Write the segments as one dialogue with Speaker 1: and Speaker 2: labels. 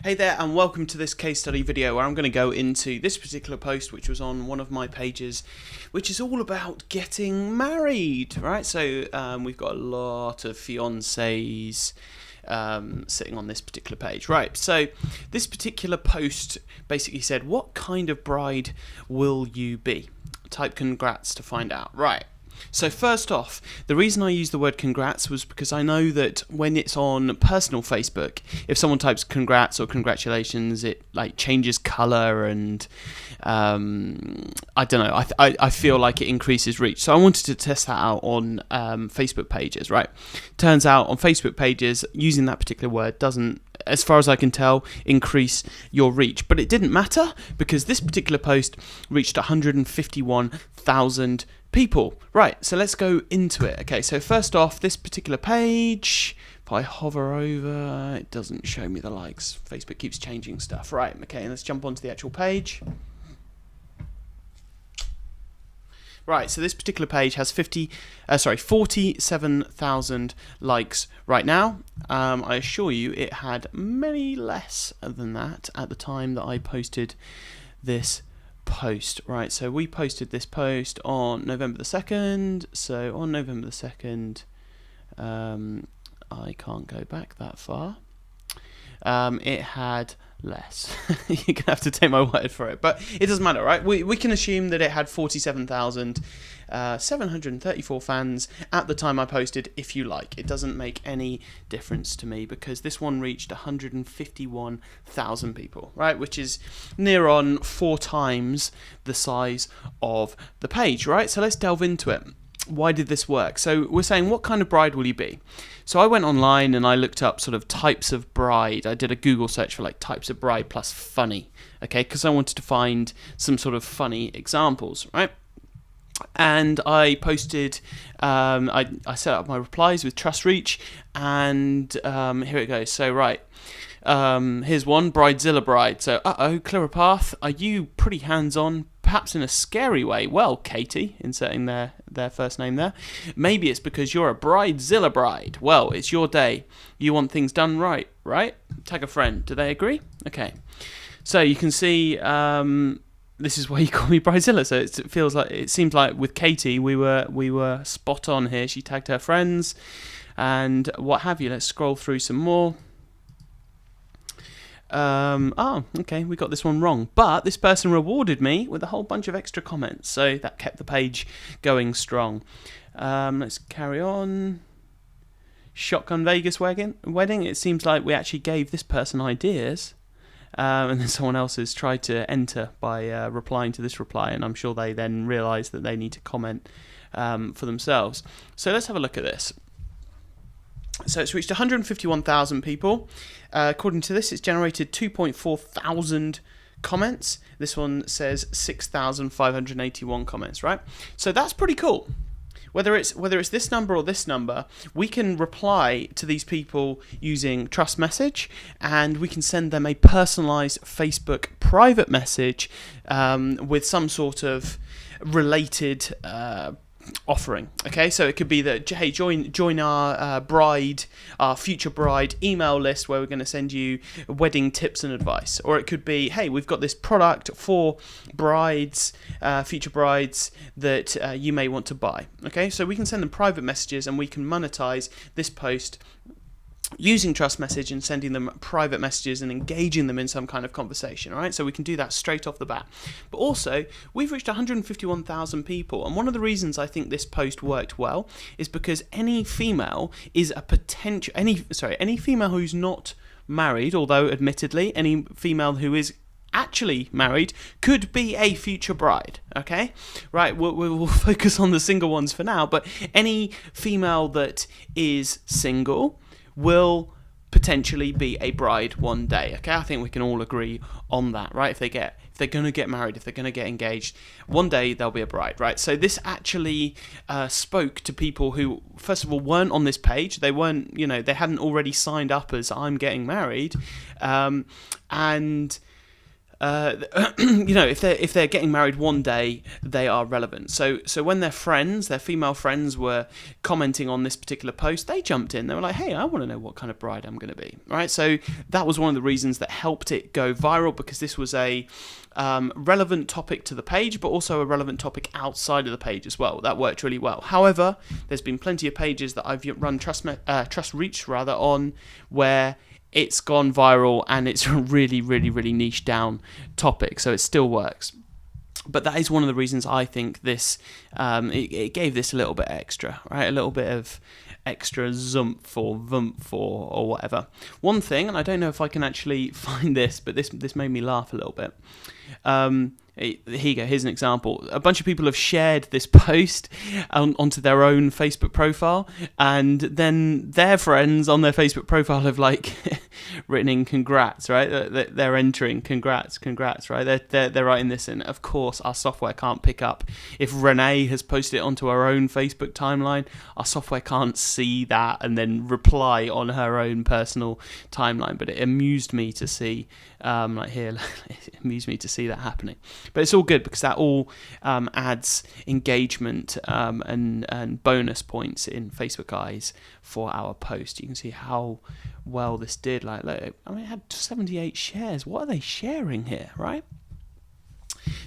Speaker 1: Hey there, and welcome to this case study video where I'm going to go into this particular post, which was on one of my pages, which is all about getting married, right? So we've got a lot of fiancés sitting on this particular page, right? So this particular post basically said, what kind of bride will you be? Type congrats to find out, right? So first off, the reason I used the word congrats was because I know that when it's on personal Facebook, if someone types congrats or congratulations, it like changes colour and I don't know. I feel like it increases reach. So I wanted to test that out on Facebook pages, right? Turns out on Facebook pages, using that particular word doesn't, as far as I can tell, increase your reach. But it didn't matter because this particular post reached 151,000 people. Right, so let's go into it. Okay, so first off, this particular page, if I hover over, it doesn't show me the likes. Facebook keeps changing stuff. Right, okay, let's jump onto the actual page. Right, so this particular page has 47,000 likes right now. I assure you it had many less than that at the time that I posted this post. Right, so we posted this post on November the 2nd. So on November the 2nd, I can't go back that far. It had less. You're gonna have to take my word for it, but it doesn't matter, right? We can assume that it had 47,734 fans at the time I posted, if you like. It doesn't make any difference to me because this one reached 151,000 people, right? Which is near on 4 times the size of the page, right? So let's delve into it. Why did this work? So we're saying, what kind of bride will you be? So I went online and I looked up sort of types of bride. I did a Google search for like types of bride plus funny, okay? Because I wanted to find some sort of funny examples, right? And I posted, I set up my replies with TrustReach, and here it goes. So right, here's one, Bridezilla bride. So, clear a path. Are you pretty hands-on? Perhaps in a scary way. Well, Katie, inserting their first name there. Maybe it's because you're a Bridezilla bride. Well, it's your day. You want things done right? Tag a friend. Do they agree? Okay. So you can see this is why you call me Bridezilla. So it seems like with Katie we were spot on here. She tagged her friends and what have you. Let's scroll through some more. Okay, we got this one wrong, but this person rewarded me with a whole bunch of extra comments, so that kept the page going strong. Let's carry on. Shotgun Vegas wedding. It seems like we actually gave this person ideas, and then someone else has tried to enter by replying to this reply, and I'm sure they then realise that they need to comment for themselves. So let's have a look at this. So it's reached 151,000 people. According to this, it's generated 2.4 thousand comments. This one says 6,581 comments, right? So that's pretty cool. Whether it's this number or this number, we can reply to these people using Trust Message, and we can send them a personalized Facebook private message with some sort of related offering. Okay, so it could be that, hey, join our future bride email list where we're going to send you wedding tips and advice, or it could be, hey, we've got this product for brides, future brides that you may want to buy. Okay, so we can send them private messages and we can monetize this post using Trust Message and sending them private messages and engaging them in some kind of conversation, all right? So we can do that straight off the bat. But also, we've reached 151,000 people, and one of the reasons I think this post worked well is because any female is a potential, any female who's not married, although admittedly, any female who is actually married could be a future bride, okay? Right, we'll focus on the single ones for now, but any female that is single will potentially be a bride one day, okay? I think we can all agree on that, right? If they're going to get married, if they're going to get engaged, one day they'll be a bride, right? So this actually spoke to people who, first of all, weren't on this page. They weren't, they hadn't already signed up as I'm getting married, and if they're getting married one day, they are relevant. So when their female friends were commenting on this particular post, they jumped in. They were like, hey, I want to know what kind of bride I'm going to be, right? So that was one of the reasons that helped it go viral, because this was a relevant topic to the page, but also a relevant topic outside of the page as well. That worked really well. However, there's been plenty of pages that I've run TrustReach on where it's gone viral and it's a really, really, really niche down topic, so it still works. But that is one of the reasons I think this it gave this a little bit extra, right? A little bit of extra zumph or vumph or whatever. One thing, and I don't know if I can actually find this, but this made me laugh a little bit. Here you go, here's an example. A bunch of people have shared this post onto their own Facebook profile, and then their friends on their Facebook profile have written in congrats, right? They're entering congrats, right? They're writing this in. Of course, our software can't pick up. If Renee has posted it onto her own Facebook timeline, our software can't see that and then reply on her own personal timeline. But it amused me to see, it amused me to see that happening. But it's all good because that all adds engagement and bonus points in Facebook eyes for our post. You can see how well this did. It had 78 shares. What are they sharing here, right?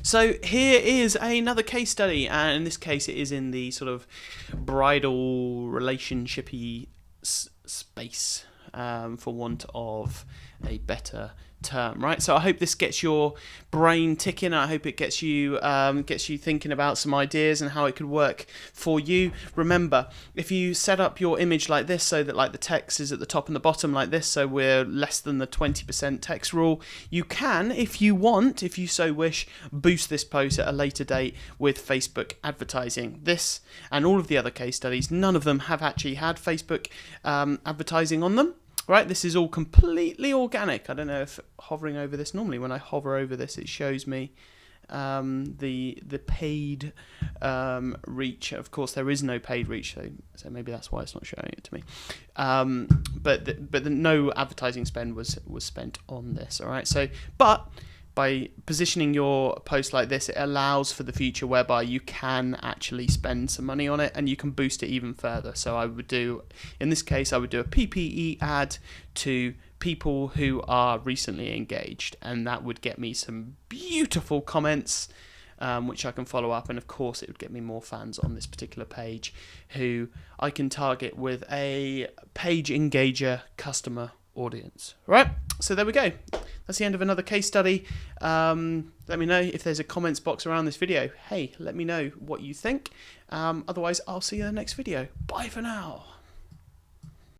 Speaker 1: So here is another case study, and in this case it is in the sort of bridal relationshipy space, for want of a better term, right? So I hope this gets your brain ticking. I hope it gets you thinking about some ideas and how it could work for you. Remember, if you set up your image like this, so that the text is at the top and the bottom like this, so we're less than the 20% text rule, you can, if you so wish, boost this post at a later date with Facebook advertising. This and all of the other case studies, none of them have actually had Facebook advertising on them. Right, this is all completely organic. I don't know if hovering over this, normally when I hover over this it shows me the paid reach. Of course there is no paid reach, so maybe that's why it's not showing it to me. But no advertising spend was spent on this. All right, so but by positioning your post like this, it allows for the future whereby you can actually spend some money on it and you can boost it even further. So in this case, I would do a PPE ad to people who are recently engaged, and that would get me some beautiful comments, which I can follow up, and of course it would get me more fans on this particular page who I can target with a page engager customer audience. Right, so there we go. That's the end of another case study. Let me know if there's a comments box around this video. Hey, let me know what you think. Otherwise, I'll see you in the next video. Bye for now.